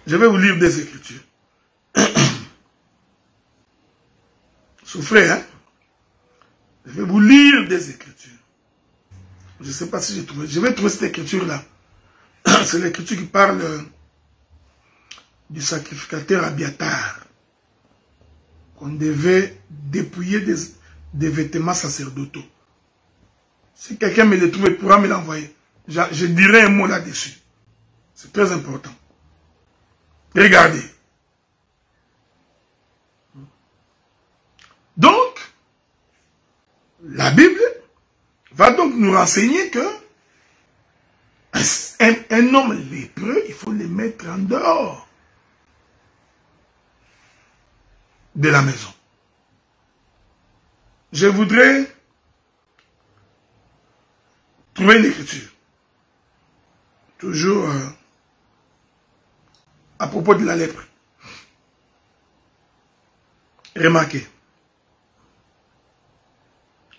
Je vais vous lire des Écritures. Souffrez, hein? Je vais vous lire des Écritures. Je ne sais pas si j'ai trouvé. Je vais trouver cette Écriture-là. C'est l'Écriture qui parle du sacrificateur Abiatar. Qu'on devait dépouiller des vêtements sacerdotaux. Si quelqu'un me le trouve, il pourra me l'envoyer. Je dirai un mot là-dessus. C'est très important. Regardez. Donc, la Bible va donc nous renseigner que un homme lépreux, il faut le mettre en dehors de la maison. Je voudrais trouver une écriture. Toujours à propos de la lèpre. Remarquez.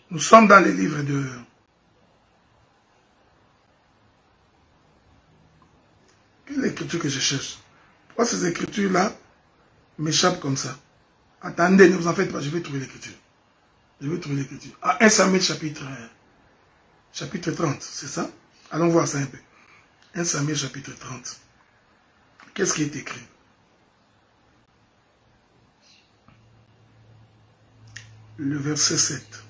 Nous sommes dans les livres de... Quelle écriture que je cherche? Pourquoi ces écritures-là m'échappent comme ça? Attendez, ne vous en faites pas, je vais trouver l'écriture. Je vais trouver l'écriture. Ah, 1 Samuel chapitre 30, c'est ça? Allons voir ça un peu. 1 Samuel chapitre 30. Qu'est-ce qui est écrit? Le verset 7.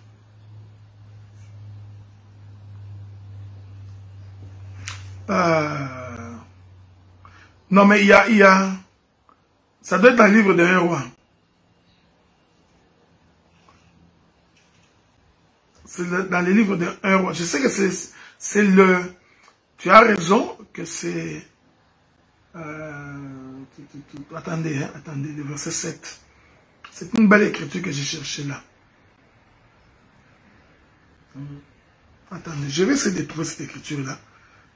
Non, mais il y a... Ça doit être dans le livre de 1 roi. C'est dans le livre de 1 roi. Je sais que c'est le... Tu as raison que c'est... Attendez, hein, attendez, le verset 7. C'est une belle écriture que j'ai cherchée là. Attendez, je vais essayer de trouver cette écriture-là.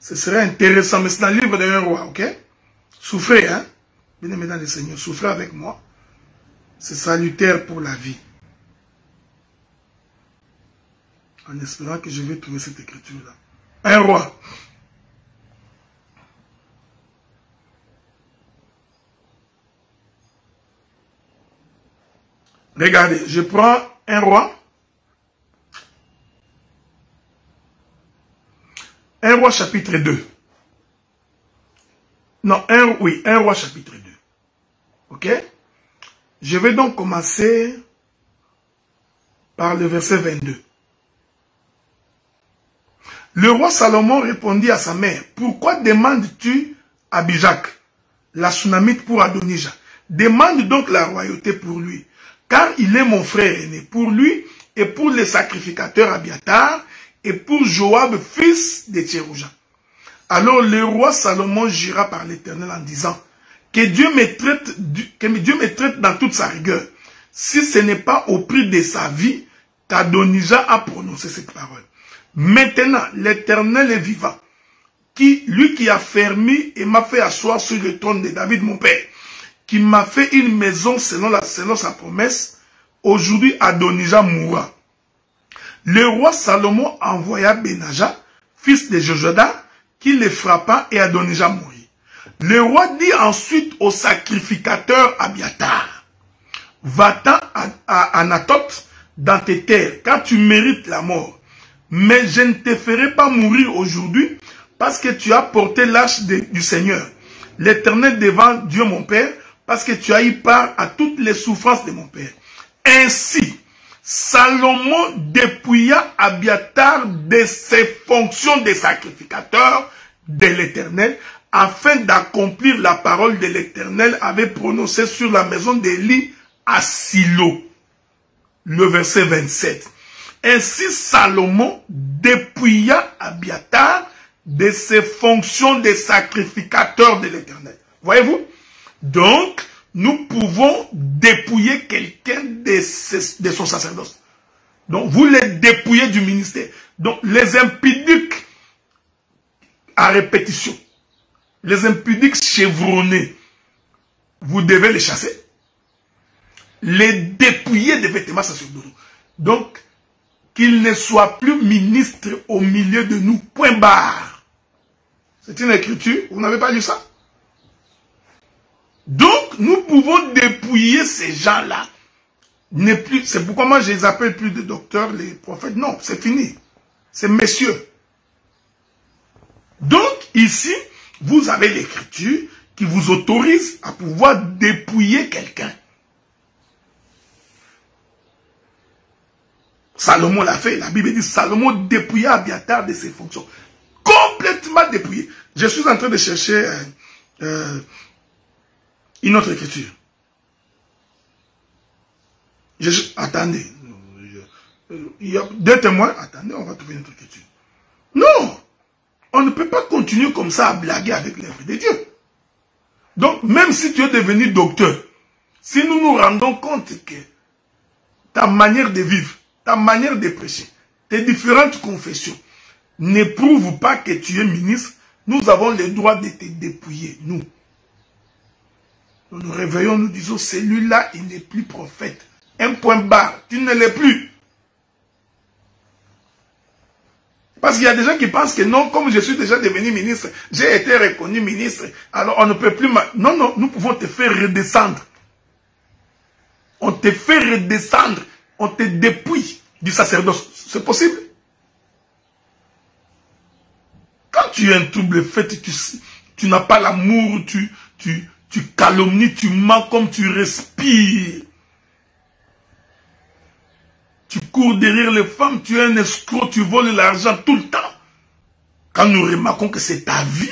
Ce serait intéressant, mais c'est dans le livre de 1 roi, ok? Souffrez, hein? Bien-aimés dans le Seigneur, souffrez avec moi. C'est salutaire pour la vie. En espérant que je vais trouver cette écriture-là. 1 roi. Regardez, je prends 1 roi. 1 roi chapitre 2. Non, 1 roi chapitre 2. Ok? Je vais donc commencer par le verset 22. Le roi Salomon répondit à sa mère, « Pourquoi demandes-tu Abijak, la Sunamite, pour Adonijah? Demande donc la royauté pour lui, car il est mon frère aîné. Pour lui et pour les sacrificateurs Abiatar, et pour Joab, fils de Tsérouja. » Alors le roi Salomon jura par l'Éternel en disant, que Dieu me traite dans toute sa rigueur, si ce n'est pas au prix de sa vie qu'Adonijah a prononcé cette parole. Maintenant, l'Éternel est vivant, lui qui a fermé et m'a fait asseoir sur le trône de David mon père, qui m'a fait une maison selon sa promesse. Aujourd'hui, Adonijah mourra. Le roi Salomon envoya Benaja, fils de Jojoda, qui le frappa et Adonijah mourit. Le roi dit ensuite au sacrificateur Abiatar, « Va-t'en à Anatoth dans tes terres, car tu mérites la mort. Mais je ne te ferai pas mourir aujourd'hui, parce que tu as porté l'arche du Seigneur, l'Éternel devant Dieu mon Père, parce que tu as eu part à toutes les souffrances de mon Père. » Ainsi, Salomon dépouilla Abiatar de ses fonctions de sacrificateur de l'Éternel, afin d'accomplir la parole de l'Éternel avait prononcée sur la maison d'Élie à Silo. Le verset 27. Ainsi Salomon dépouilla Abiatar de ses fonctions de sacrificateur de l'Éternel. Voyez-vous? Donc, nous pouvons dépouiller quelqu'un de son sacerdoce. Donc, vous les dépouillez du ministère. Donc, les impudiques à répétition, les impudiques chevronnés, vous devez les chasser. Les dépouiller des vêtements sacerdotaux. Donc, qu'ils ne soient plus ministres au milieu de nous. Point barre. C'est une écriture. Vous n'avez pas lu ça? Donc, nous pouvons dépouiller ces gens-là. C'est pourquoi moi je les appelle plus de docteurs, les prophètes. Non, c'est fini. C'est messieurs. Donc, ici, vous avez l'écriture qui vous autorise à pouvoir dépouiller quelqu'un. Salomon l'a fait. La Bible dit Salomon dépouilla Abiatar de ses fonctions. Complètement dépouillé. Je suis en train de chercher une autre écriture. Attendez. Il y a deux témoins. Attendez, on va trouver une autre écriture. Non. On ne peut pas continuer comme ça à blaguer avec l'œuvre de Dieu. Donc, même si tu es devenu docteur, si nous nous rendons compte que ta manière de vivre, ta manière de prêcher, tes différentes confessions ne prouvent pas que tu es ministre, nous avons le droit de te dépouiller, nous. Nous nous réveillons, nous disons, celui-là, il n'est plus prophète. Un point barre, tu ne l'es plus. Parce qu'il y a des gens qui pensent que non, comme je suis déjà devenu ministre, j'ai été reconnu ministre, alors on ne peut plus... Non, non, nous pouvons te faire redescendre. On te fait redescendre, on te dépouille du sacerdoce. C'est possible. Quand tu es un trouble fait, tu n'as pas l'amour, tu calomnies, tu mens comme tu respires. Tu cours derrière les femmes, tu es un escroc, tu voles l'argent tout le temps. Quand nous remarquons que c'est ta vie,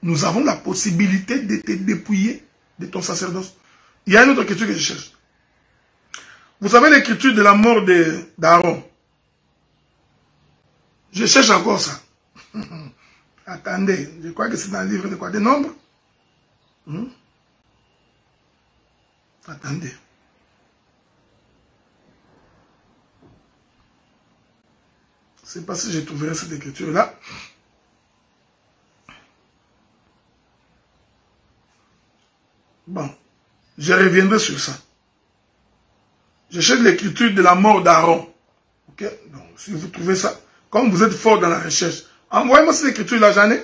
nous avons la possibilité de te dépouiller de ton sacerdoce. Il y a une autre écriture que je cherche. Vous savez l'écriture de la mort d'Aaron. Je cherche encore ça. Attendez, je crois que c'est dans le livre de quoi? Des nombres? Attendez. Je ne sais pas si j'ai trouvé cette écriture-là. Bon, je reviendrai sur ça. Je cherche l'écriture de la mort d'Aaron. Ok? Donc, si vous trouvez ça, comme vous êtes fort dans la recherche, envoyez-moi cette écriture-là, j'en ai.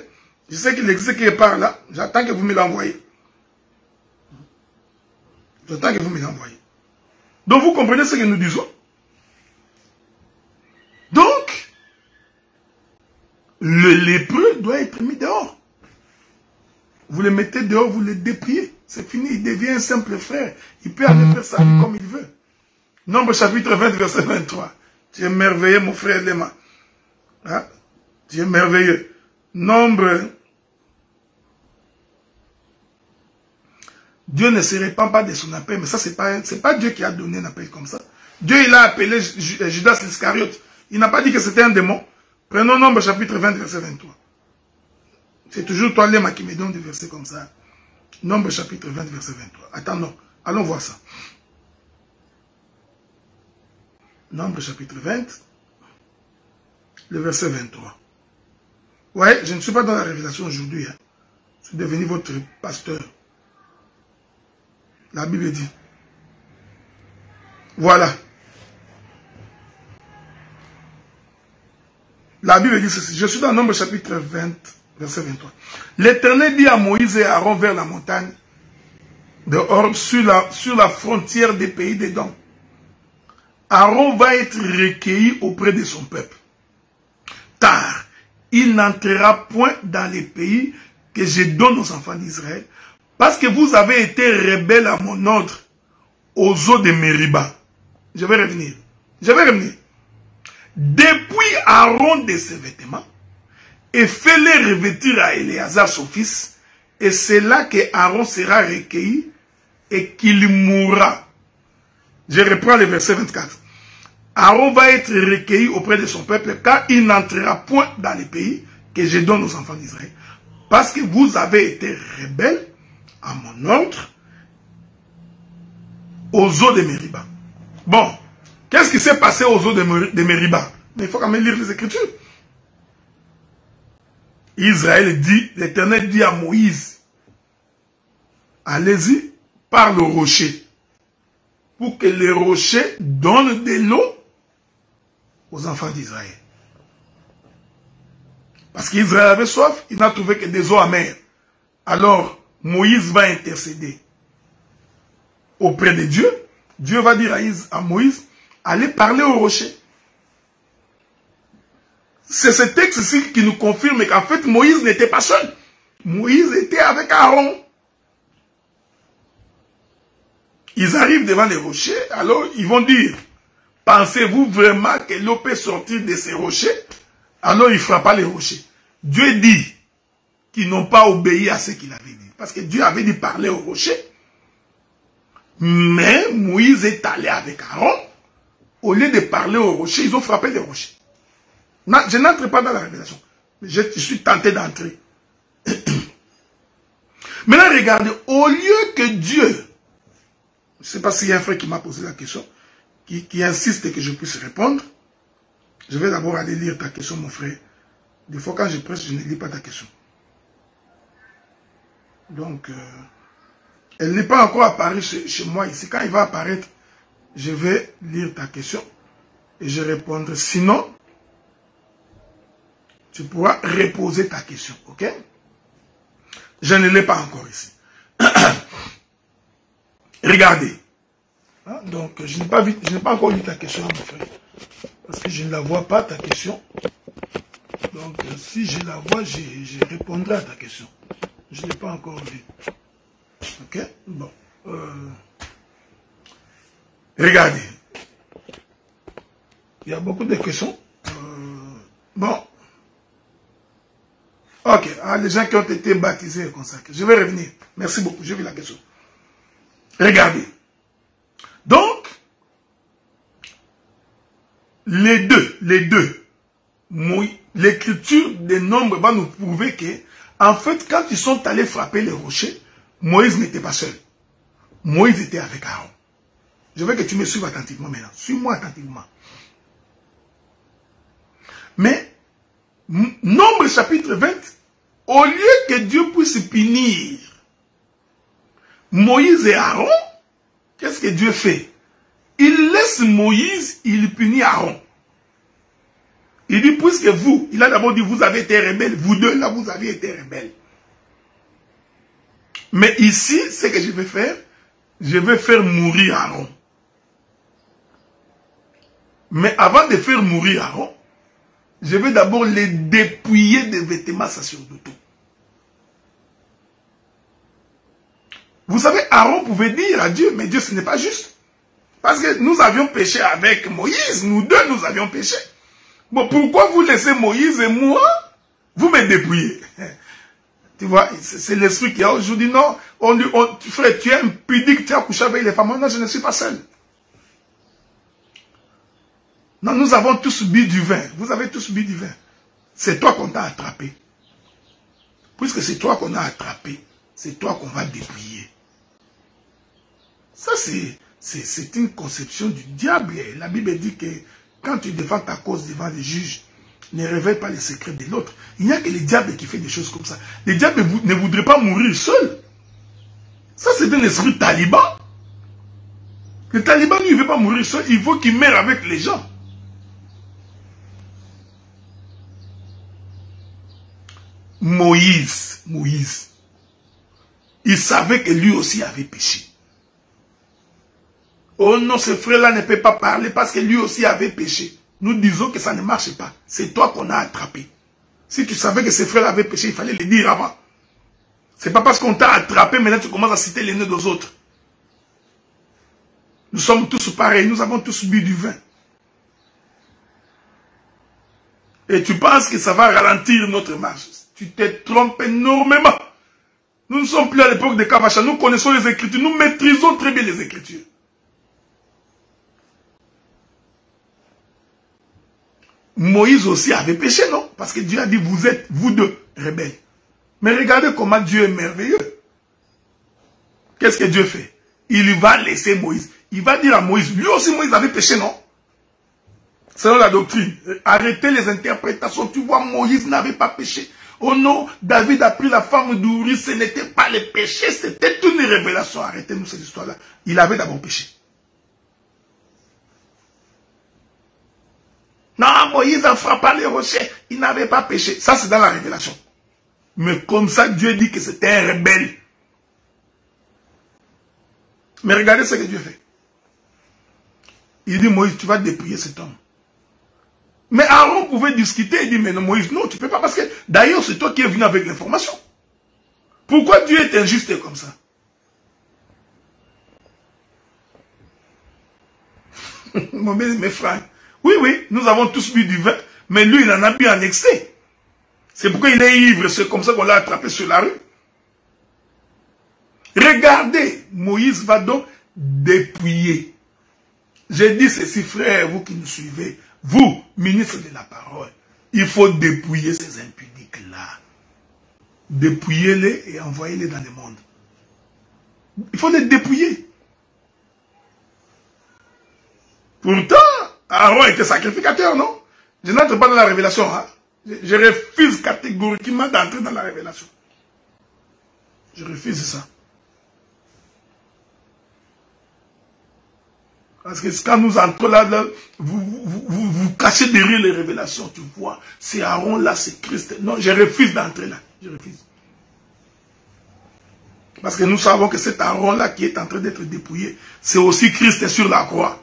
Je sais qu'il existe quelque part là. J'attends que vous me l'envoyez. J'attends que vous me l'envoyez. Donc, vous comprenez ce que nous disons? Donc, le lépreux doit être mis dehors. Vous le mettez dehors, vous le dépouillez. C'est fini, il devient un simple frère. Il peut aller faire sa vie comme il veut. Nombre chapitre 20, verset 23. Tu es merveilleux, mon frère Léma. Hein? Tu es merveilleux. Nombre. Dieu ne se répand pas de son appel, mais ça, c'est pas Dieu qui a donné un appel comme ça. Dieu, il a appelé Judas l'Iscariote. Il n'a pas dit que c'était un démon. Prenons Nombre chapitre 20, verset 23. C'est toujours toi, Léma, qui me donne des versets comme ça. Nombre chapitre 20, verset 23. Attendons, allons voir ça. Nombre chapitre 20, le verset 23. Ouais, je ne suis pas dans la révélation aujourd'hui. Hein. Je suis devenu votre pasteur. La Bible dit. Voilà. La Bible dit ceci. Je suis dans Nombre chapitre 20, verset 23. L'Éternel dit à Moïse et à Aaron vers la montagne de Horeb sur la frontière des pays d'Édom. Aaron va être recueilli auprès de son peuple. Car il n'entrera point dans les pays que je donne aux enfants d'Israël, parce que vous avez été rebelles à mon ordre aux eaux de Mériba. Je vais revenir. Depuis Aaron de ses vêtements, et fais-les revêtir à Éléazar son fils, et c'est là que Aaron sera recueilli et qu'il mourra. Je reprends le verset 24. Aaron va être recueilli auprès de son peuple, car il n'entrera point dans les pays que je donne aux enfants d'Israël. Parce que vous avez été rebelles à mon ordre aux eaux de Mériba. Bon, qu'est-ce qui s'est passé aux eaux de Mériba? Mais il faut quand même lire les Écritures. Israël dit, l'Éternel dit à Moïse, allez-y par le rocher, pour que le rocher donne de l'eau aux enfants d'Israël. Parce qu'Israël avait soif, il n'a trouvé que des eaux amères. Alors, Moïse va intercéder auprès de Dieu. Dieu va dire à Moïse, allez parler au rocher. C'est ce texte-ci qui nous confirme qu'en fait, Moïse n'était pas seul. Moïse était avec Aaron. Ils arrivent devant les rochers, alors ils vont dire, pensez-vous vraiment que l'eau peut sortir de ces rochers? Alors il frappa les rochers. Dieu dit qu'ils n'ont pas obéi à ce qu'il avait dit. Parce que Dieu avait dit parler aux rochers. Mais Moïse est allé avec Aaron. Au lieu de parler aux rochers, ils ont frappé les rochers. Non, je n'entre pas dans la révélation. Mais je suis tenté d'entrer. Maintenant, regardez, au lieu que Dieu, je ne sais pas s'il y a un frère qui m'a posé la question, qui insiste que je puisse répondre, je vais d'abord aller lire ta question, mon frère. Des fois, quand je prêche, je ne lis pas ta question. Donc, elle n'est pas encore apparue chez moi ici. Quand elle va apparaître, je vais lire ta question et je répondrai. Sinon, tu pourras reposer ta question, ok? Je ne l'ai pas encore ici. Regardez. Hein, donc, je n'ai pas encore lu ta question, mon frère. Parce que je ne la vois pas, ta question. Donc, si je la vois, je répondrai à ta question. Je ne l'ai pas encore vue. Ok? Bon. Regardez. Il y a beaucoup de questions. Bon. Ok. Ah, les gens qui ont été baptisés et consacrés. Je vais revenir. Merci beaucoup. J'ai vu la question. Regardez. Donc, les deux, l'écriture des nombres va nous prouver que, en fait, quand ils sont allés frapper les rochers, Moïse n'était pas seul. Moïse était avec Aaron. Je veux que tu me suives attentivement maintenant. Suis-moi attentivement. Mais, Nombre chapitre 20, au lieu que Dieu puisse punir Moïse et Aaron, qu'est-ce que Dieu fait? Il laisse Moïse, il punit Aaron. Il dit, puisque vous, il a d'abord dit, vous avez été rebelles, vous deux là, vous avez été rebelles. Mais ici, ce que je vais faire mourir Aaron. Mais avant de faire mourir Aaron, je vais d'abord les dépouiller des vêtements sacerdotaux. Vous savez, Aaron pouvait dire à Dieu, mais Dieu, ce n'est pas juste. Parce que nous avions péché avec Moïse, nous deux, nous avions péché. Bon, pourquoi vous laissez Moïse et moi, vous me dépouillez? Tu vois, c'est l'esprit qui a aujourd'hui, non, frère, tu es impudique, tu as couché avec les femmes. Non, je ne suis pas seul. Non, nous avons tous bu du vin. Vous avez tous bu du vin. C'est toi qu'on t'a attrapé. Puisque c'est toi qu'on a attrapé, c'est toi qu'on va dépouiller. Ça, c'est une conception du diable. La Bible dit que quand tu défends ta cause devant les juges, ne révèle pas les secrets de l'autre. Il n'y a que le diable qui fait des choses comme ça. Le diable ne voudrait pas mourir seul. Ça, c'est un esprit taliban. Le taliban, lui, il ne veut pas mourir seul. Il faut qu'il meure avec les gens. Moïse, il savait que lui aussi avait péché. Oh non, ce frère-là ne peut pas parler parce que lui aussi avait péché. Nous disons que ça ne marche pas. C'est toi qu'on a attrapé. Si tu savais que ce frère-là avait péché, il fallait le dire avant. C'est pas parce qu'on t'a attrapé, maintenant tu commences à citer les nez des autres. Nous sommes tous pareils, nous avons tous bu du vin. Et tu penses que ça va ralentir notre marche. Tu te trompes énormément. Nous ne sommes plus à l'époque de Kavacha. Nous connaissons les Écritures. Nous maîtrisons très bien les Écritures. Moïse aussi avait péché, non? Parce que Dieu a dit, vous êtes, vous deux, rebelles. Mais regardez comment Dieu est merveilleux. Qu'est-ce que Dieu fait? Il va laisser Moïse. Il va dire à Moïse, lui aussi Moïse avait péché, non? Selon la doctrine. Arrêtez les interprétations. Tu vois, Moïse n'avait pas péché. Oh non, David a pris la femme d'Uri. Ce n'était pas le péché, c'était une révélation. Arrêtez-nous cette histoire-là. Il avait d'abord péché. Non, Moïse a frappé les rochers. Il n'avait pas péché. Ça, c'est dans la révélation. Mais comme ça, Dieu dit que c'était un rebelle. Mais regardez ce que Dieu fait. Il dit, Moïse, tu vas dépouiller cet homme. Mais Aaron pouvait discuter et dire, mais non, Moïse, non, tu ne peux pas, parce que d'ailleurs, c'est toi qui es venu avec l'information. Pourquoi Dieu est injuste comme ça? Mon bien, mes frères, oui, nous avons tous bu du vin, mais lui, il en a bu en excès. C'est pourquoi il est ivre, c'est comme ça qu'on l'a attrapé sur la rue. Regardez, Moïse va donc dépouiller. J'ai dit ceci, frères, vous qui nous suivez, vous, ministres de la parole, il faut dépouiller ces impudiques-là. Dépouillez-les et envoyez-les dans le monde. Il faut les dépouiller. Pourtant, Aaron était sacrificateur, non? Je n'entre pas dans la révélation. Hein? Je refuse catégoriquement d'entrer dans la révélation. Je refuse ça. Parce que quand nous entrons là, vous cachez derrière les révélations, tu vois. C'est Aaron là, c'est Christ. Non, je refuse d'entrer là. Je refuse. Parce que nous savons que cet Aaron là qui est en train d'être dépouillé, c'est aussi Christ sur la croix.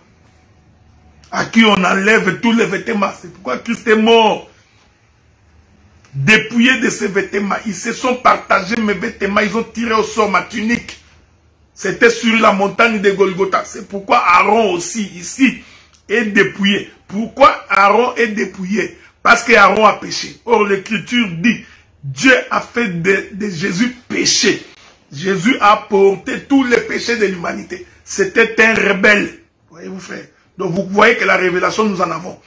À qui on enlève tous les vêtements. C'est pourquoi Christ est mort. Dépouillé de ses vêtements. Ils se sont partagés mes vêtements. Ils ont tiré au sort ma tunique. C'était sur la montagne de Golgotha. C'est pourquoi Aaron aussi, ici, est dépouillé. Pourquoi Aaron est dépouillé? Parce qu'Aaron a péché. Or, l'Écriture dit, Dieu a fait de Jésus péché. Jésus a porté tous les péchés de l'humanité. C'était un rebelle. Voyez-vous, frère? Donc, vous voyez que la révélation, nous en avons.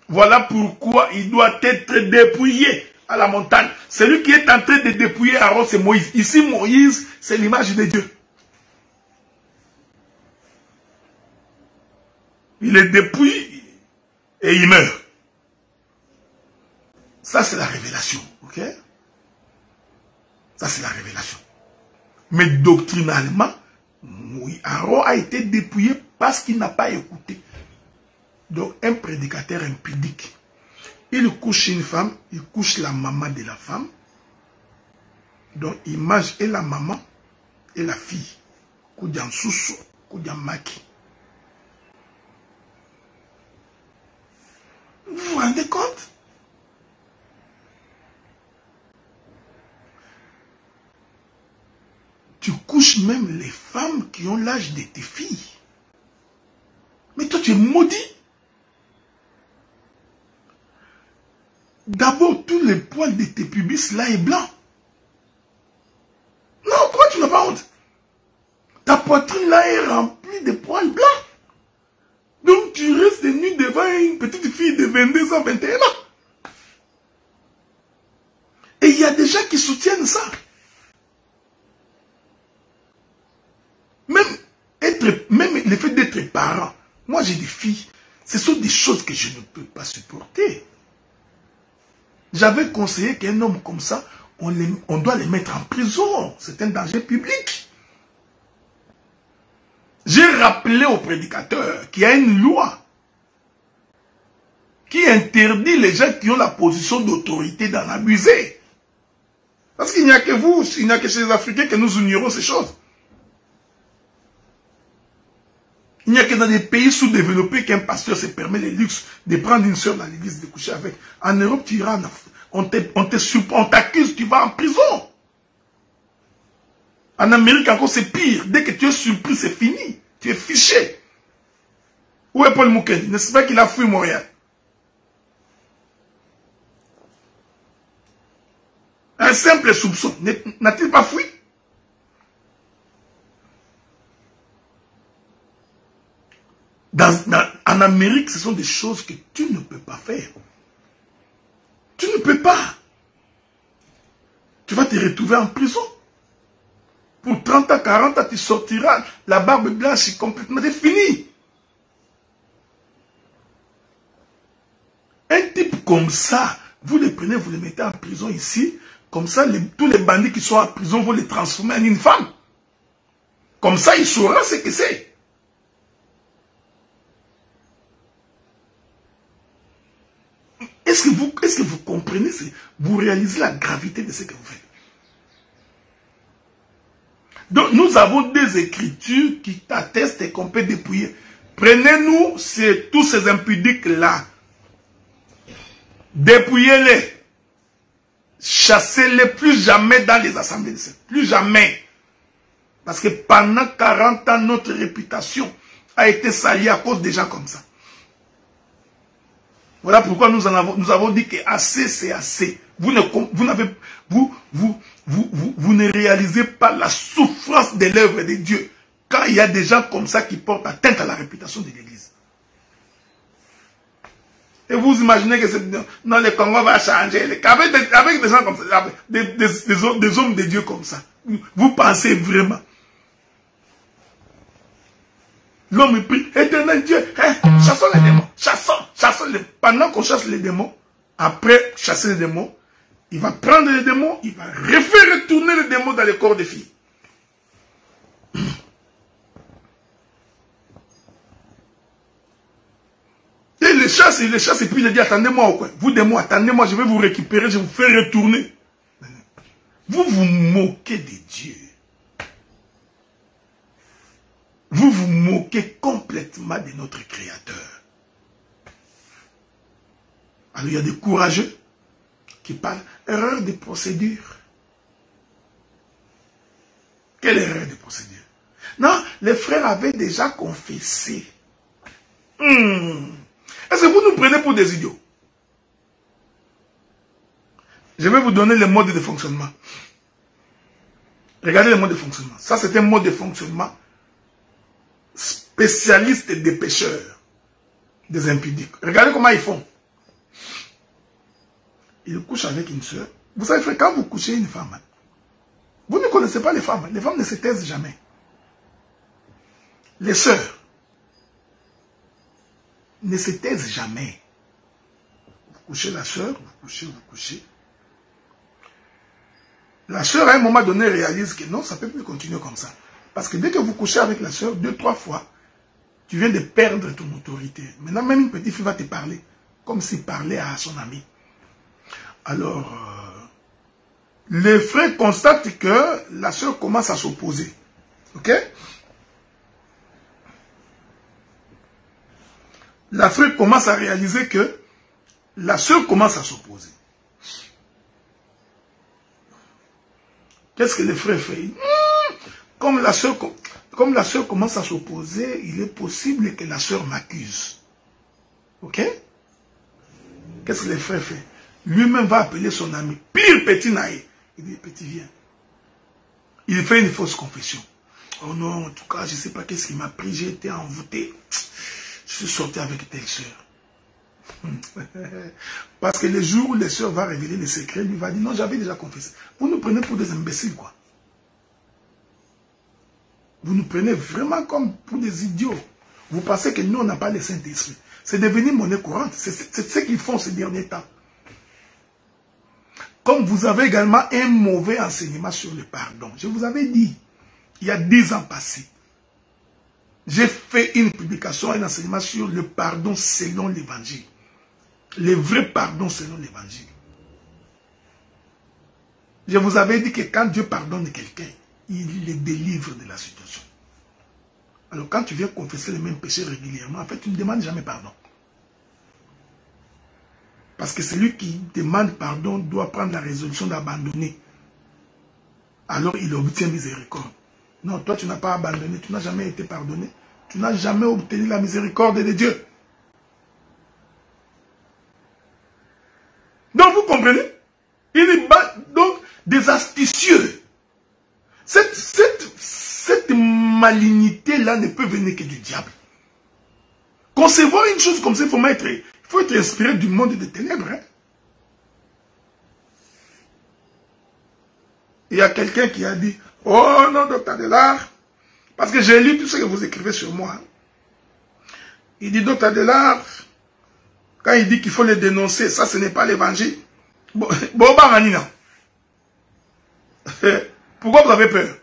Voilà pourquoi il doit être dépouillé à la montagne. Celui qui est en train de dépouiller Aaron, c'est Moïse. Ici, Moïse, c'est l'image de Dieu. Il est dépouillé et il meurt. Ça, c'est la révélation. Ok? Ça, c'est la révélation. Mais doctrinalement, Aaron a été dépouillé parce qu'il n'a pas écouté. Donc, un prédicateur impudique, il couche une femme, il couche la maman de la femme. Donc, il mange et la maman et la fille. Koudian Soussou, Koudian Maki. Vous vous rendez compte? Tu couches même les femmes qui ont l'âge de tes filles. Mais toi, tu es maudit. D'abord, tous les poils de tes pubis là est blanc. Non, pourquoi tu n'as pas honte? Ta poitrine là est remplie de poils blancs. Donc tu restes nu devant une petite fille de 22 ans, 21 ans. Et il y a des gens qui soutiennent ça. Même le fait d'être parent. Moi j'ai des filles. Ce sont des choses que je ne peux pas supporter. J'avais conseillé qu'un homme comme ça, on doit les mettre en prison. C'est un danger public. J'ai rappelé au prédicateur qu'il y a une loi qui interdit les gens qui ont la position d'autorité d'en abuser. Parce qu'il n'y a que vous, il n'y a que chez les Africains que nous ignorons ces choses. Il n'y a que dans des pays sous-développés qu'un pasteur se permet le luxe de prendre une soeur dans l'église, de coucher avec. En Europe, tu iras, on t'accuse, tu vas en prison. En Amérique, encore, c'est pire. Dès que tu es surpris, c'est fini. Tu es fiché. Où est Paul Moukeni? N'est-ce pas qu'il a fui Montréal? Un simple soupçon. N'a-t-il pas fui? En Amérique, ce sont des choses que tu ne peux pas faire. Tu ne peux pas. Tu vas te retrouver en prison. Pour 30 ans, 40 ans, tu sortiras. La barbe blanche est complètement fini. Un type comme ça, vous les prenez, vous les mettez en prison ici. Comme ça, tous les bandits qui sont en prison vont les transformer en une femme. Comme ça, il saura ce que c'est. Est-ce que vous comprenez, vous réalisez la gravité de ce que vous faites? Donc nous avons des écritures qui t'attestent et qu'on peut dépouiller. Prenez-nous tous ces impudiques-là. Dépouillez-les. Chassez-les plus jamais dans les assemblées de Dieu. Plus jamais. Parce que pendant 40 ans, notre réputation a été salie à cause des gens comme ça. Voilà pourquoi nous avons dit que assez, c'est assez. Vous ne réalisez pas la souffrance de l'œuvre de Dieu quand il y a des gens comme ça qui portent atteinte à la réputation de l'Église. Et vous imaginez que non, le Congo va changer. Avec des gens comme ça, des hommes de Dieu comme ça, vous pensez vraiment? L'homme prie, éternel Dieu, chassons les démons, chassons les démons. Pendant qu'on chasse les démons, après chasser les démons, il va prendre les démons, il va refaire retourner les démons dans les corps des filles. Et il les chasse, et puis il dit, attendez-moi au coin. Vous démons, attendez-moi, je vais vous récupérer, je vais vous faire retourner. Vous vous moquez de Dieu. Vous vous moquez complètement de notre Créateur. Alors il y a des courageux qui parlent erreur de procédure. Quelle erreur de procédure? Non, les frères avaient déjà confessé. Est-ce que vous nous prenez pour des idiots? Je vais vous donner les modes de fonctionnement. Regardez les modes de fonctionnement. Ça, c'est un mode de fonctionnement spécialiste des pécheurs, des impudiques. Regardez comment ils font. Ils couchent avec une soeur. Vous savez, frère, quand vous couchez une femme, vous ne connaissez pas les femmes. Les femmes ne se taisent jamais. Les sœurs ne se taisent jamais. Vous couchez la sœur, vous couchez. La sœur, à un moment donné, réalise que non, ça ne peut plus continuer comme ça. Parce que dès que vous couchez avec la sœur, 2-3 fois, tu viens de perdre ton autorité. Maintenant, même une petite fille va te parler, comme s'il parlait à son ami. Alors, les frères constatent que la sœur commence à s'opposer. Ok? La frère commence à réaliser que la sœur commence à s'opposer. Qu'est-ce que le frère fait? Comme la sœur commence à s'opposer, il est possible que la sœur m'accuse. Ok? Qu'est-ce que le frère fait? Lui-même va appeler son ami. Pire petit naïf. Il dit, petit, viens. Il fait une fausse confession. Oh non, en tout cas, je ne sais pas qu'est-ce qui m'a pris. J'ai été envoûté. Je suis sorti avec telle sœur. Parce que le jour où les sœurs vont révéler les secrets, lui va dire, non, j'avais déjà confessé. Vous nous prenez pour des imbéciles, quoi. Vous nous prenez vraiment comme pour des idiots. Vous pensez que nous, on n'a pas le Saint-Esprit. C'est devenu monnaie courante. C'est ce qu'ils font ces derniers temps. Comme vous avez également un mauvais enseignement sur le pardon. Je vous avais dit, il y a 10 ans passés, j'ai fait une publication, un enseignement sur le pardon selon l'évangile. Le vrai pardon selon l'évangile. Je vous avais dit que quand Dieu pardonne quelqu'un, il le délivre de la situation. Alors quand tu viens confesser les mêmes péchés régulièrement, en fait, tu ne demandes jamais pardon. Parce que celui qui demande pardon doit prendre la résolution d'abandonner. Alors il obtient miséricorde. Non, toi tu n'as pas abandonné, tu n'as jamais été pardonné. Tu n'as jamais obtenu la miséricorde de Dieu. Donc vous comprenez? Il est donc des astucieux. Cette malignité-là ne peut venir que du diable. Concevoir une chose comme ça, il faut être inspiré du monde des ténèbres. Hein? Il y a quelqu'un qui a dit, oh non, docteur Delard, parce que j'ai lu tout ce que vous écrivez sur moi. Il dit, docteur Delard, quand il dit qu'il faut les dénoncer, ça ce n'est pas l'évangile. Pourquoi vous avez peur?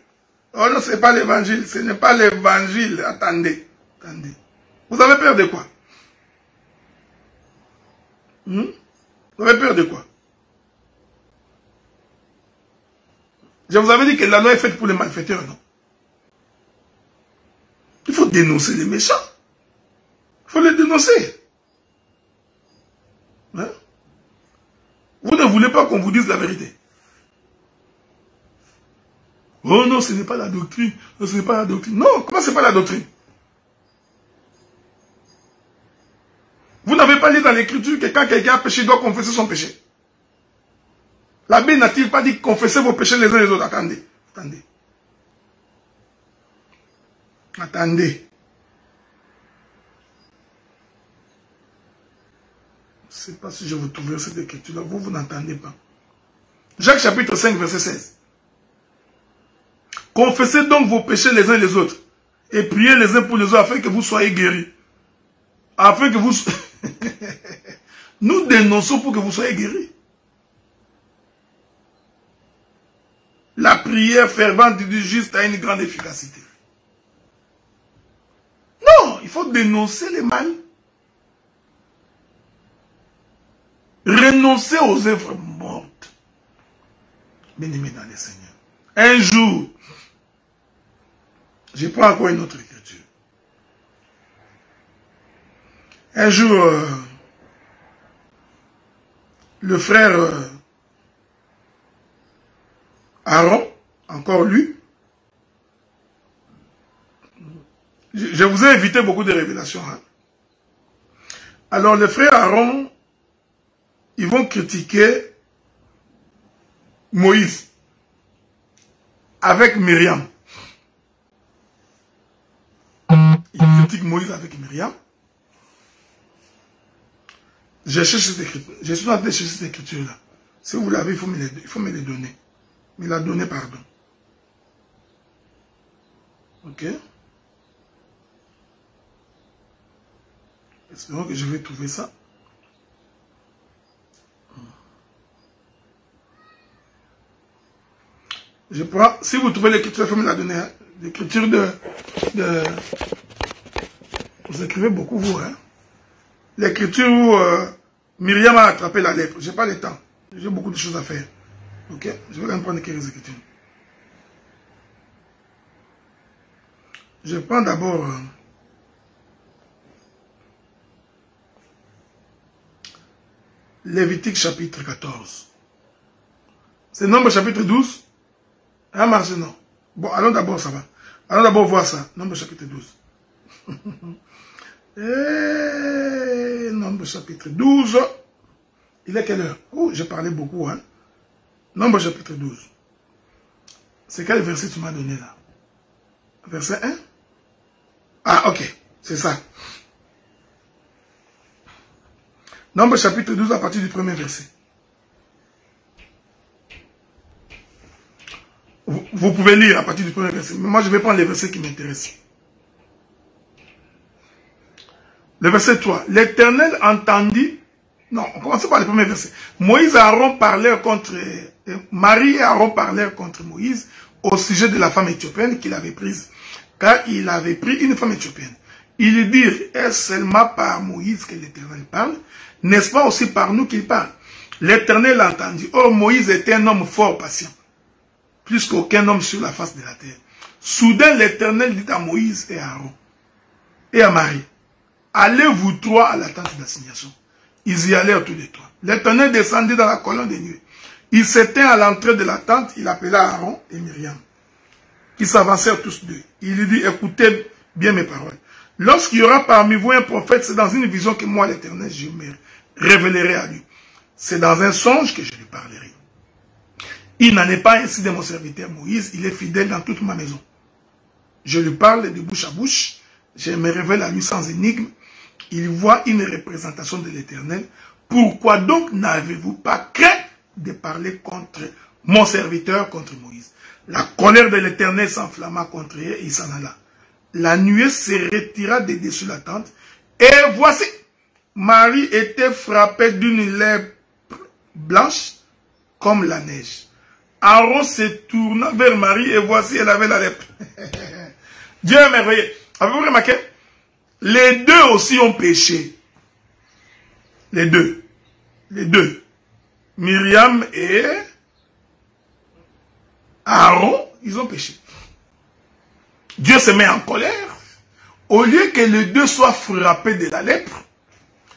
Oh non, ce n'est pas l'évangile, ce n'est pas l'évangile. Attendez. Vous avez peur de quoi? Vous avez peur de quoi? Je vous avais dit que la loi est faite pour les malfaiteurs, non? dénoncer les méchants. Il faut les dénoncer. Hein? Vous ne voulez pas qu'on vous dise la vérité. Oh non, ce n'est pas la doctrine. Non, ce n'est pas la doctrine. Non, comment c'est pas la doctrine? Vous n'avez pas lu dans l'écriture que quand quelqu'un a péché, il doit confesser son péché. La Bible n'a-t-il pas dit confessez vos péchés les uns les autres? Attendez, attendez. Attendez. Je ne sais pas si je vous trouverai cette écriture-là. Vous n'entendez pas. Jacques chapitre 5, verset 16. Confessez donc vos péchés les uns les autres. Et priez les uns pour les autres afin que vous soyez guéris. Afin que vous... Nous dénonçons pour que vous soyez guéris. La prière fervente du juste a une grande efficacité. Non, il faut dénoncer les mal. Renoncer aux œuvres mortes. Bien-aimés dans les Seigneurs. Un jour, je prends encore une autre écriture. Un jour, le frère Aaron, encore lui, je vous ai évité beaucoup de révélations. Hein. Alors, les frères Aaron, ils vont critiquer Moïse avec Myriam. Ils critiquent Moïse avec Myriam. Je cherche cette écriture. Je suis en train de chercher cette écriture-là. Si vous l'avez, il faut me les donner. Me la donner, pardon. Ok. Espérons que je vais trouver ça. Je prends, si vous trouvez l'écriture, il faut me la donner. Hein. L'écriture de... Vous écrivez beaucoup, vous. Hein. L'écriture où Myriam a attrapé la lèpre. Je n'ai pas le temps. J'ai beaucoup de choses à faire. Ok. Je vais quand même prendre quelques écritures. Je prends d'abord... Lévitique chapitre 14. C'est Nombre chapitre 12. Ah, Marche, non. Bon, allons d'abord, ça va. Allons d'abord voir ça. Nombre chapitre 12. Nombre chapitre 12. Il est quelle heure? Oh, j'ai parlé beaucoup, hein. Nombre chapitre 12. C'est quel verset tu m'as donné là? Verset 1? Ah, ok. C'est ça. Nombre chapitre 12 à partir du premier verset. Vous pouvez lire à partir du premier verset. Mais moi, je vais prendre les versets qui m'intéressent. Le verset 3. L'Éternel entendit... Non, on commence par le premier verset. Moïse et Aaron parlèrent contre... Marie et Aaron parlèrent contre Moïse au sujet de la femme éthiopienne qu'il avait prise. Car il avait pris une femme éthiopienne. Ils dirent, est-ce seulement par Moïse que l'Éternel parle? N'est-ce pas aussi par nous qu'il parle? L'Éternel entendit. Or, Moïse était un homme fort patient, plus qu'aucun homme sur la face de la terre. Soudain, l'Éternel dit à Moïse et à Aaron et à Marie, allez vous trois à la tente d'assignation. Ils y allèrent tous les trois. L'Éternel descendit dans la colonne de nuée. Il s'éteint à l'entrée de la tente. Il appela Aaron et Myriam, qui s'avancèrent tous deux. Il lui dit, écoutez bien mes paroles. Lorsqu'il y aura parmi vous un prophète, c'est dans une vision que moi, l'Éternel, je me révélerai à lui. C'est dans un songe que je lui parlerai. Il n'en est pas ainsi de mon serviteur Moïse, il est fidèle dans toute ma maison. Je lui parle de bouche à bouche, je me révèle à lui sans énigme. Il voit une représentation de l'Éternel. Pourquoi donc n'avez-vous pas craint de parler contre mon serviteur, contre Moïse? La colère de l'Éternel s'enflamma contre eux et il s'en alla. La nuée se retira de dessus la tente. Et voici, Marie était frappée d'une lèpre blanche comme la neige. Aaron se tourna vers Marie et voici, elle avait la lèpre. Dieu est merveilleux. Avez-vous remarqué? Les deux aussi ont péché. Les deux. Les deux. Myriam et Aaron, ils ont péché. Dieu se met en colère au lieu que les deux soient frappés de la lèpre,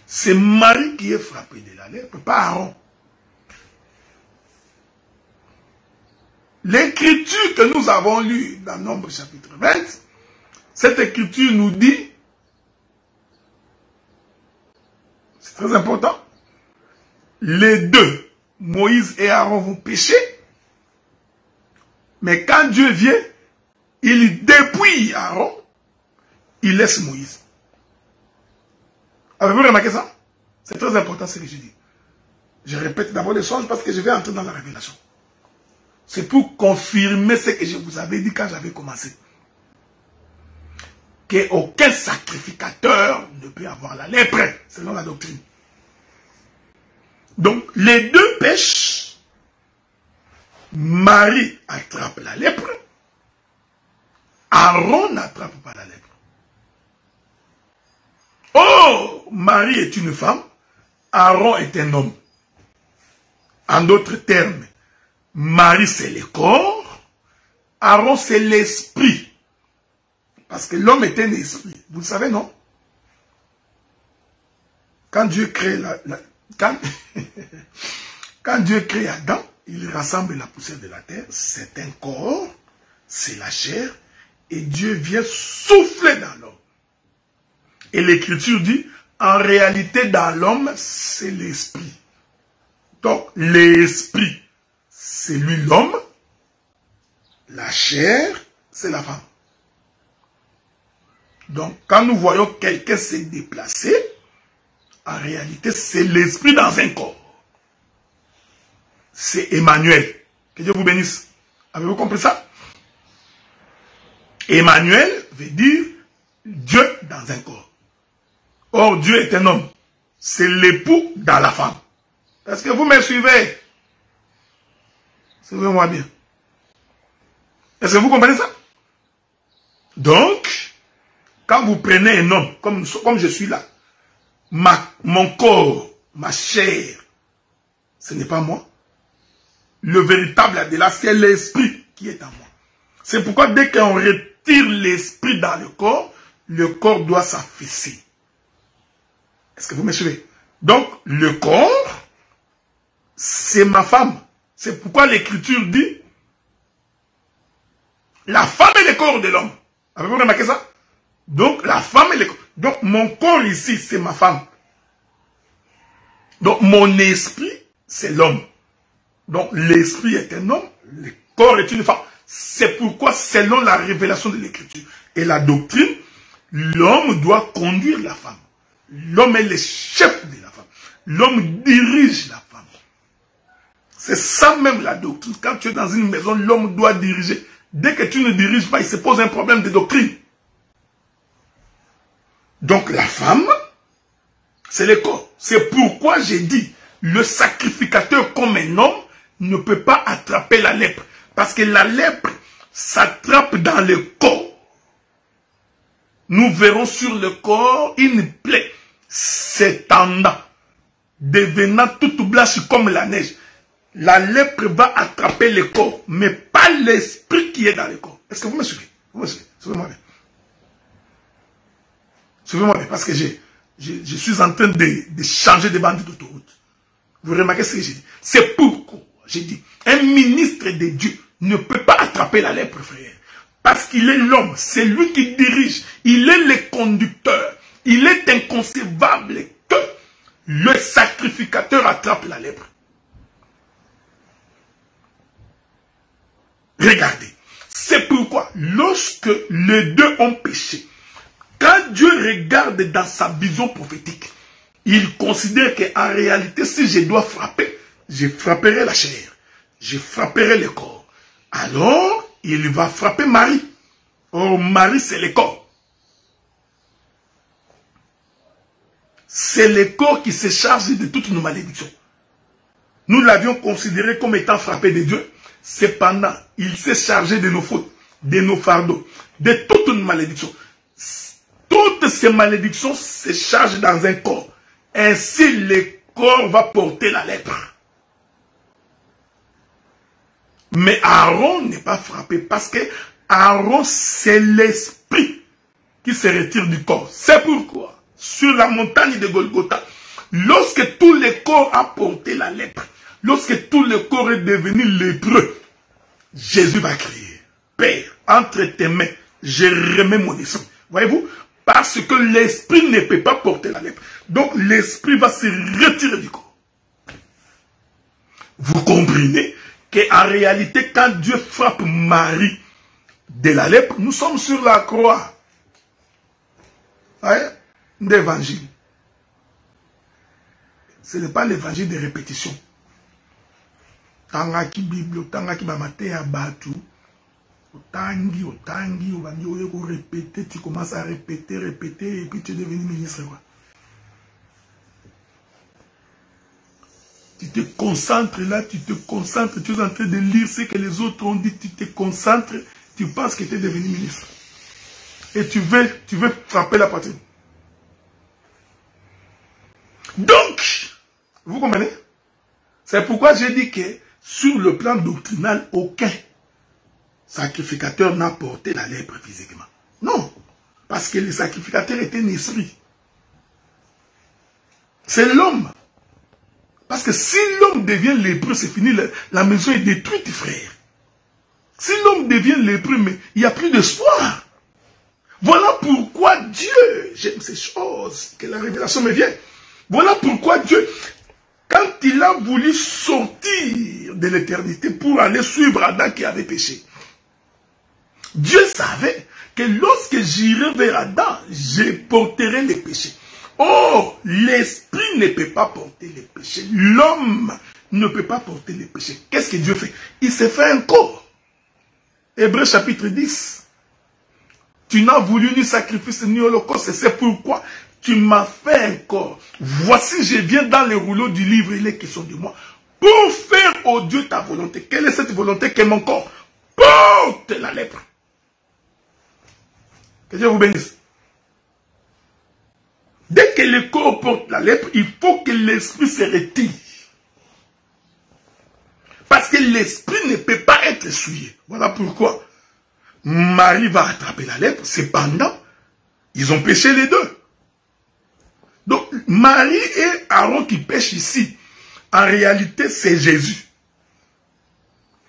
c'est Marie qui est frappée de la lèpre, pas Aaron. L'écriture que nous avons lue dans Nombre chapitre 20, cette écriture nous dit, c'est très important, les deux, Moïse et Aaron, vont pécher, mais quand Dieu vient, il dépouille Aaron, il laisse Moïse. Avez-vous remarqué ça? C'est très important ce que je dis. Je répète d'abord les songes parce que je vais entrer dans la révélation. C'est pour confirmer ce que je vous avais dit quand j'avais commencé. Qu'aucun sacrificateur ne peut avoir la lèpre, selon la doctrine. Donc, les deux pêchent. Marie attrape la lèpre. Aaron n'attrape pas la lèpre. Oh, Marie est une femme. Aaron est un homme. En d'autres termes, Marie c'est le corps. Aaron c'est l'esprit. Parce que l'homme est un esprit. Vous le savez, non? Quand Dieu crée quand Dieu crée Adam, il rassemble la poussière de la terre. C'est un corps, c'est la chair. Et Dieu vient souffler dans l'homme. Et l'écriture dit, en réalité, dans l'homme, c'est l'esprit. Donc, l'esprit, c'est lui l'homme. La chair, c'est la femme. Donc, quand nous voyons quelqu'un se déplacer, en réalité, c'est l'esprit dans un corps. C'est Emmanuel. Que Dieu vous bénisse. Avez-vous compris ça? Emmanuel veut dire Dieu dans un corps. Or, Dieu est un homme. C'est l'époux dans la femme. Est-ce que vous me suivez? Suivez-moi bien. Est-ce que vous comprenez ça? Donc, quand vous prenez un homme, comme je suis là, mon corps, ma chair, ce n'est pas moi. Le véritable Adela, c'est l'esprit qui est en moi. C'est pourquoi dès qu'on retire l'esprit dans le corps doit s'affaisser. Est-ce que vous me suivez? Donc, le corps, c'est ma femme. C'est pourquoi l'écriture dit, la femme est le corps de l'homme. Avez-vous remarqué ça? Donc, la femme est le corps. Donc, mon corps ici, c'est ma femme. Donc, mon esprit, c'est l'homme. Donc, l'esprit est un homme, le corps est une femme. C'est pourquoi, selon la révélation de l'écriture et la doctrine, l'homme doit conduire la femme. L'homme est le chef de la femme. L'homme dirige la femme. C'est ça même la doctrine. Quand tu es dans une maison, l'homme doit diriger. Dès que tu ne diriges pas, il se pose un problème de doctrine. Donc la femme, c'est le corps. C'est pourquoi j'ai dit, le sacrificateur comme un homme ne peut pas attraper la lèpre. Parce que la lèpre s'attrape dans le corps. Nous verrons sur le corps une plaie s'étendant, devenant toute blanche comme la neige. La lèpre va attraper le corps, mais pas l'esprit qui est dans le corps. Est-ce que vous me suivez? Vous me suivez? Suivez-moi bien. Suivez-moi bien, parce que je suis en train de changer de bande d'autoroute. Vous remarquez ce que j'ai dit? C'est pourquoi j'ai dit, un ministre de Dieu ne peut pas attraper la lèpre, frère. Parce qu'il est l'homme, c'est lui qui dirige, il est le conducteur. Il est inconcevable que le sacrificateur attrape la lèpre. Regardez, c'est pourquoi lorsque les deux ont péché, quand Dieu regarde dans sa vision prophétique, il considère qu'en réalité, si je dois frapper, je frapperai la chair, je frapperai le corps. Alors, il va frapper Marie. Or, Marie, c'est le corps. C'est le corps qui se charge de toutes nos malédictions. Nous l'avions considéré comme étant frappé de Dieu. Cependant, il s'est chargé de nos fautes, de nos fardeaux, de toutes nos malédictions. Toutes ces malédictions se chargent dans un corps. Ainsi, le corps va porter la lèpre. Mais Aaron n'est pas frappé parce que Aaron, c'est l'esprit. qui se retire du corps. C'est pourquoi, sur la montagne de Golgotha, lorsque tout le corps a porté la lèpre, lorsque tout le corps est devenu lépreux, Jésus va crier, Père, entre tes mains, je remets mon esprit. Voyez-vous, parce que l'esprit ne peut pas porter la lèpre. Donc l'esprit va se retirer du corps. Vous comprenez qu'en réalité, quand Dieu frappe Marie de la lèpre, nous sommes sur la croix. Voyez, d'évangile. Ce n'est pas l'évangile de répétition. Tangaki Bible, tangaki bamate ya batu. Otangi, répéter, tu commences à répéter, et puis tu es devenu ministre. Quoi. Tu te concentres là, tu es en train de lire ce que les autres ont dit, tu te concentres, tu penses que tu es devenu ministre. Et tu veux frapper la patrie. Donc, vous comprenez? C'est pourquoi j'ai dit que sur le plan doctrinal, aucun sacrificateur n'a porté la lèpre physiquement. Non, parce que le sacrificateur était un esprit. C'est l'homme. Parce que si l'homme devient lépreux, c'est fini, la maison est détruite, frère. Si l'homme devient lépreux, mais il n'y a plus d'espoir. Voilà pourquoi Dieu, j'aime ces choses, que la révélation me vient. Voilà pourquoi Dieu, quand il a voulu sortir de l'éternité pour aller suivre Adam qui avait péché, Dieu savait que lorsque j'irai vers Adam, je porterai les péchés. Or, l'esprit ne peut pas porter les péchés. L'homme ne peut pas porter les péchés. Qu'est-ce que Dieu fait? Il s'est fait un corps. Hébreux chapitre 10. Tu n'as voulu ni sacrifice ni holocauste, c'est pourquoi tu m'as fait un corps. Voici, je viens dans le rouleau du livre, il est question de moi. Pour faire, ô Dieu, ta volonté. Quelle est cette volonté que mon corps porte la lèpre? Que Dieu vous bénisse. Dès que le corps porte la lèpre, il faut que l'esprit se retire. Parce que l'esprit ne peut pas être souillé. Voilà pourquoi Marie va attraper la lèpre. Cependant, ils ont péché les deux. Donc, Marie et Aaron qui pêchent ici, en réalité, c'est Jésus.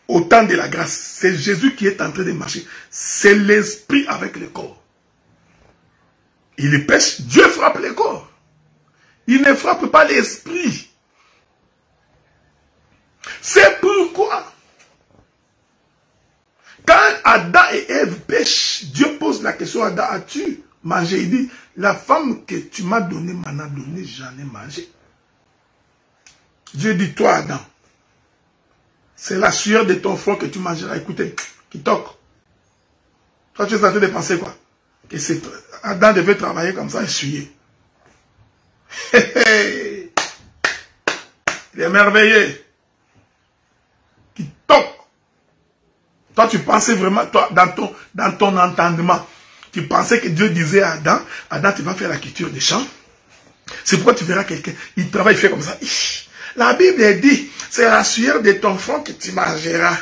Au temps de la grâce, c'est Jésus qui est en train de marcher. C'est l'esprit avec le corps. Il pêche, Dieu frappe le corps. Il ne frappe pas l'esprit. C'est pourquoi, quand Adam et Ève pêchent, Dieu pose la question à Adam, as-tu mangé? Il dit, la femme que tu m'as donnée m'en a donné, j'en ai mangé. Dieu dit, toi Adam, c'est la sueur de ton front que tu mangeras. Écoutez, qui toque. Toi tu es en train de penser quoi? Que Adam devait travailler comme ça, essuyer. Il est merveilleux. Qui toque. Toi, tu pensais vraiment, toi, dans ton entendement, tu pensais que Dieu disait à Adam, Adam, tu vas faire la culture des champs. C'est pourquoi tu verras quelqu'un, il travaille, il fait comme ça. La Bible dit, c'est la sueur de ton front que tu mangeras.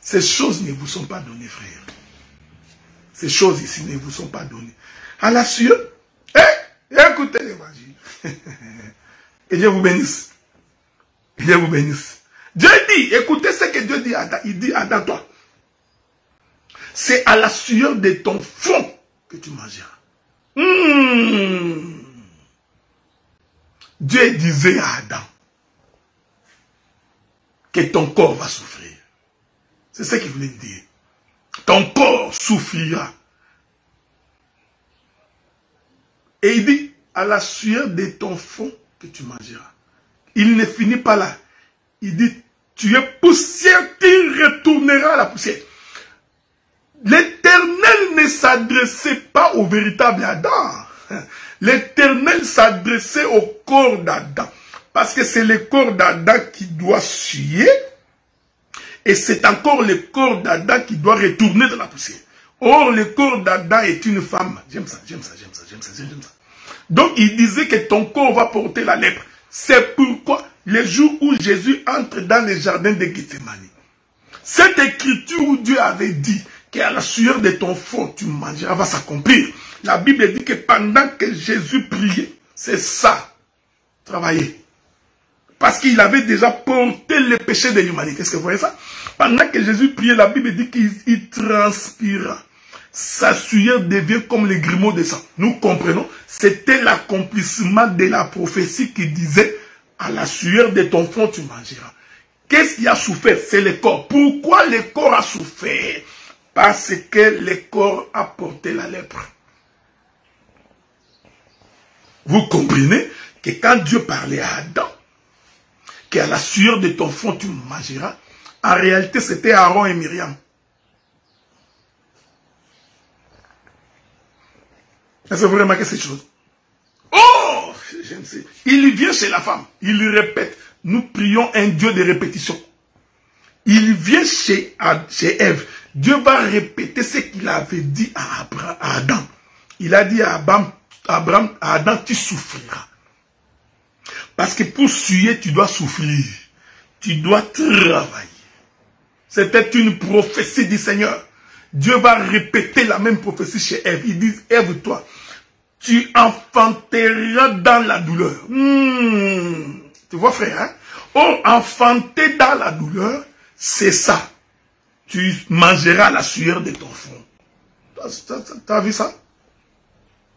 Ces choses ne vous sont pas données, frère. Ces choses ici ne vous sont pas données. À la sueur, écoutez l'évangile. Que Dieu vous bénisse. Que Dieu vous bénisse. Dieu dit, écoutez ce que Dieu dit à Adam. Il dit à Adam, toi, c'est à la sueur de ton front que tu mangeras. Dieu disait à Adam que ton corps va souffrir. C'est ce qu'il voulait dire. Ton corps souffrira. Et il dit, à la sueur de ton front que tu mangeras. Il ne finit pas là. Il dit, tu es poussière, tu retourneras à la poussière. L'Éternel ne s'adressait pas au véritable Adam. L'Éternel s'adressait au corps d'Adam. Parce que c'est le corps d'Adam qui doit suer. Et c'est encore le corps d'Adam qui doit retourner dans la poussière. Or, le corps d'Adam est une femme. J'aime ça, j'aime ça, j'aime ça, j'aime ça, j'aime ça. Donc, il disait que ton corps va porter la lèpre. C'est pourquoi, le jour où Jésus entre dans le jardin de Gethsémani, cette écriture où Dieu avait dit qu'à la sueur de ton front tu mangeras va s'accomplir. La Bible dit que pendant que Jésus priait, c'est ça, travailler. Parce qu'il avait déjà porté le péché de l'humanité. Est-ce que vous voyez ça? Pendant que Jésus priait, la Bible dit qu'il transpira. Sa sueur devient comme les grumeaux de sang. Nous comprenons. C'était l'accomplissement de la prophétie qui disait, à la sueur de ton front tu mangeras. Qu'est-ce qui a souffert? C'est le corps. Pourquoi le corps a souffert? Parce que le corps a porté la lèpre. Vous comprenez que quand Dieu parlait à Adam, qu'à la sueur de ton front tu mangeras, en réalité c'était Aaron et Myriam. Est-ce que vous remarquez cette chose? Oh, je ne sais. Il vient chez la femme, il lui répète. Nous prions un Dieu de répétition. Il vient chez Ève. Dieu va répéter ce qu'il avait dit à Adam. Il a dit à Adam, tu souffriras. Parce que pour suer, tu dois souffrir. Tu dois travailler. C'était une prophétie du Seigneur. Dieu va répéter la même prophétie chez Ève. Il dit, Ève, toi, tu enfanteras dans la douleur. Tu vois, frère, hein? Oh, enfanter dans la douleur, c'est ça. Tu mangeras la sueur de ton front. T'as vu ça?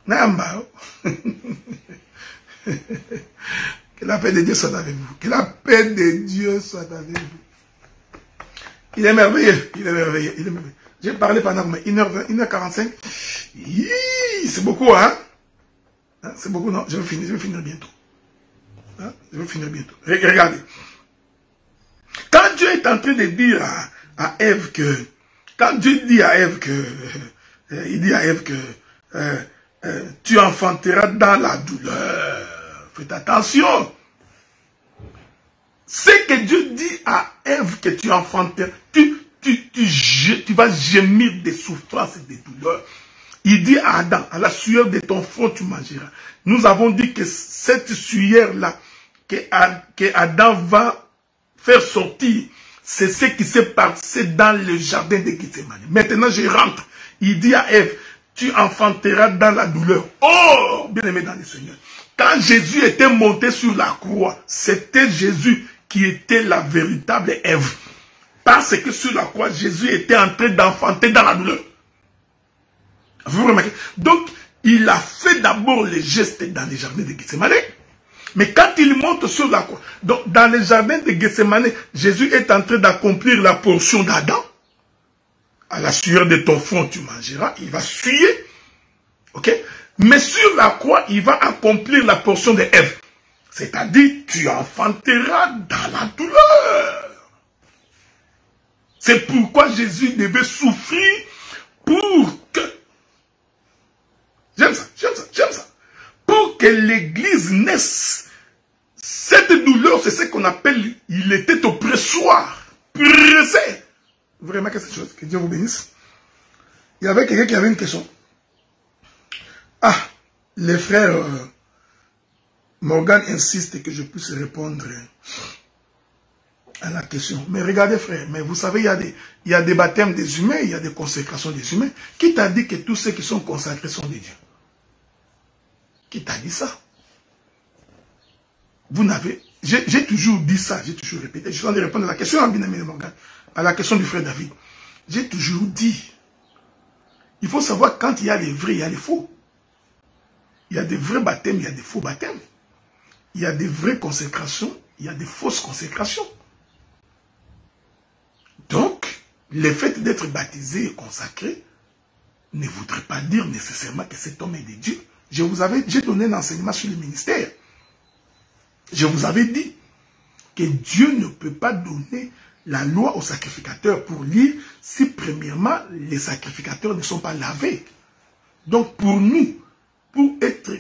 Namba. Que la paix de Dieu soit avec vous. Que la paix de Dieu soit avec vous. Il est merveilleux. Il est merveilleux. Il est merveilleux. J'ai parlé pendant 1h20, 1h45. C'est beaucoup, hein? C'est beaucoup, non? Je vais finir bientôt. Hein? Je vais finir bientôt. Regardez. Quand Dieu est en train de dire à Ève que, quand Dieu dit à Ève que, il dit à Ève que, tu enfanteras dans la douleur. Faites attention. C'est que Dieu dit à Ève que tu enfanteras, tu vas gémir des souffrances et des douleurs. Il dit à Adam, à la sueur de ton front tu mangeras. Nous avons dit que cette sueur-là, que Adam va faire sortir, c'est ce qui s'est passé dans le jardin de Gethsémani. Maintenant je rentre. Il dit à Ève, tu enfanteras dans la douleur. Oh, bien-aimé dans le Seigneur. Quand Jésus était monté sur la croix, c'était Jésus qui était la véritable Ève. Parce que sur la croix, Jésus était en train d'enfanter dans la douleur. Vous remarquez? Donc, il a fait d'abord les gestes dans les jardins de Gethsémani. Mais quand il monte sur la croix, donc dans les jardins de Gethsémani, Jésus est en train d'accomplir la portion d'Adam. À la sueur de ton front, tu mangeras. Il va suer. Ok? Mais sur la croix, il va accomplir la portion de Ève. C'est-à-dire, tu enfanteras dans la douleur. C'est pourquoi Jésus devait souffrir pour que... J'aime ça, j'aime ça, j'aime ça. Pour que l'Église naisse. Cette douleur, c'est ce qu'on appelle, il était oppressoire, pressé. Vous remarquez cette chose? Que Dieu vous bénisse. Il y avait quelqu'un qui avait une question. Ah, les frères Morgan insiste que je puisse répondre à la question. Mais regardez frère, mais vous savez, il y a des baptêmes des humains, il y a des consécrations des humains. Qui t'a dit que tous ceux qui sont consacrés sont des dieux? Qui t'a dit ça? Vous n'avez... J'ai toujours dit ça, j'ai toujours répété. Je suis en train de répondre à la question, bien-aimé Morgan, à la question du frère David. J'ai toujours dit, il faut savoir quand il y a les vrais, il y a les faux. Il y a des vrais baptêmes, il y a des faux baptêmes. Il y a des vraies consécrations, il y a des fausses consécrations. Donc, le fait d'être baptisé et consacré ne voudrait pas dire nécessairement que cet homme est de Dieu. J'ai donné un enseignement sur le ministère. Je vous avais dit que Dieu ne peut pas donner la loi aux sacrificateurs pour lire si premièrement les sacrificateurs ne sont pas lavés. Donc pour nous, pour être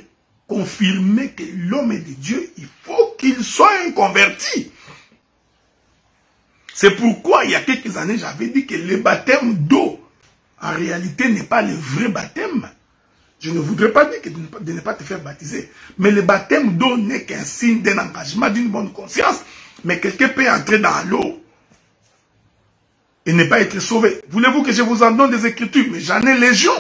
confirmé que l'homme est de Dieu, il faut qu'il soit un converti. C'est pourquoi il y a quelques années j'avais dit que le baptême d'eau en réalité n'est pas le vrai baptême. Je ne voudrais pas dire de ne pas te faire baptiser. Mais le baptême d'eau n'est qu'un signe d'un engagement, d'une bonne conscience. Mais quelqu'un peut entrer dans l'eau. et ne pas être sauvé. Voulez-vous que je vous en donne des écritures? Mais j'en ai légion.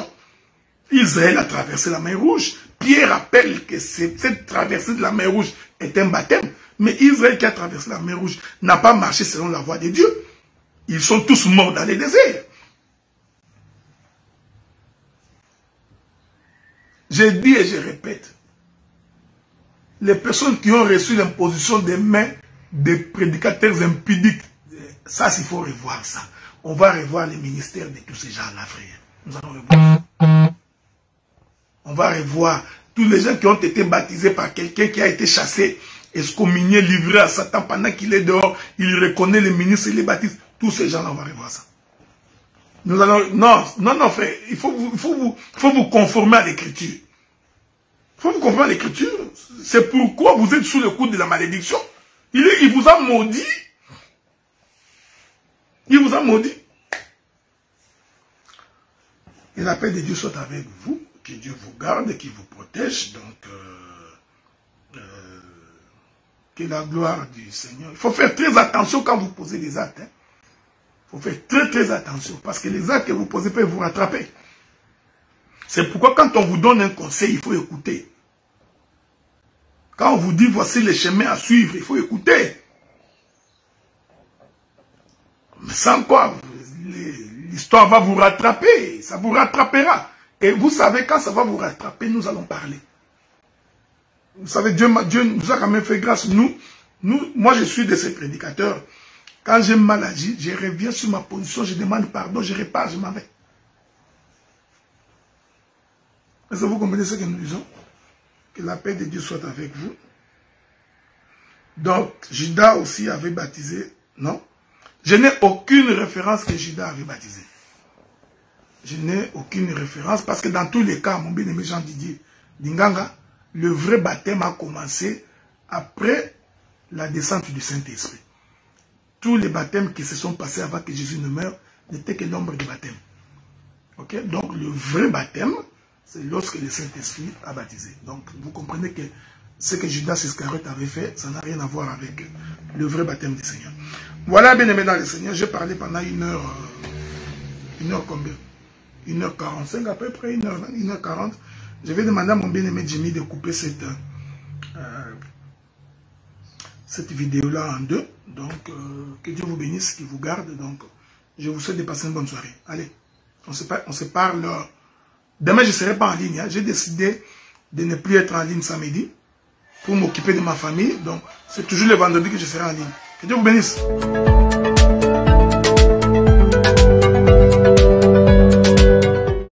Israël a traversé la mer Rouge. Pierre rappelle que cette traversée de la mer Rouge est un baptême. Mais Israël qui a traversé la mer Rouge n'a pas marché selon la voie de Dieu. Ils sont tous morts dans les déserts. Je dis et je répète, les personnes qui ont reçu l'imposition des mains des prédicateurs impudiques, ça, il faut revoir ça. On va revoir les ministères de tous ces gens-là, frère. Nous allons revoir. On va revoir tous les gens qui ont été baptisés par quelqu'un qui a été chassé, excommunié, livré à Satan pendant qu'il est dehors. Il reconnaît les ministres et les baptise. Tous ces gens-là, on va revoir ça. Nous allons... Non, frère. Il faut vous conformer à l'écriture. Il faut vous conformer à l'écriture. C'est pourquoi vous êtes sous le coup de la malédiction. Il vous a maudit. Il vous a maudit. Et la paix de Dieu soit avec vous. Que Dieu vous garde, qu'il vous protège. Donc, que la gloire du Seigneur. Il faut faire très attention quand vous posez des actes. Il faut faire très attention. Parce que les actes que vous posez peuvent vous rattraper. C'est pourquoi quand on vous donne un conseil, il faut écouter. Quand on vous dit voici les chemins à suivre, il faut écouter. Mais sans quoi, l'histoire va vous rattraper. Ça vous rattrapera. Et vous savez, quand ça va vous rattraper, nous allons parler. Vous savez, Dieu nous a quand même fait grâce. Moi, je suis de ces prédicateurs. Quand j'ai mal agi, je reviens sur ma position, je demande pardon, je répare, je m'en vais. Est-ce que vous comprenez ce que nous disons? Que la paix de Dieu soit avec vous. Donc, Judas aussi avait baptisé, non? Je n'ai aucune référence que Judas avait baptisé. Je n'ai aucune référence parce que dans tous les cas, mon bien-aimé Jean-Didier Dinganga, le vrai baptême a commencé après la descente du Saint-Esprit. Tous les baptêmes qui se sont passés avant que Jésus ne meure n'étaient que l'ombre du baptême. Okay? Donc, le vrai baptême, c'est lorsque le Saint-Esprit a baptisé. Donc, vous comprenez que ce que Judas Iscariote avait fait, ça n'a rien à voir avec le vrai baptême du Seigneur. Voilà, bien aimé dans le Seigneur, j'ai parlé pendant une heure combien? 1h45 à peu près, 1h40. Je vais demander à mon bien-aimé Jimmy de couper cette vidéo-là en deux. Donc, que Dieu vous bénisse, qu'il vous garde. Donc, je vous souhaite de passer une bonne soirée. Allez, on se parle. Demain, je ne serai pas en ligne. Hein. J'ai décidé de ne plus être en ligne samedi pour m'occuper de ma famille. Donc, c'est toujours le vendredi que je serai en ligne. Que Dieu vous bénisse.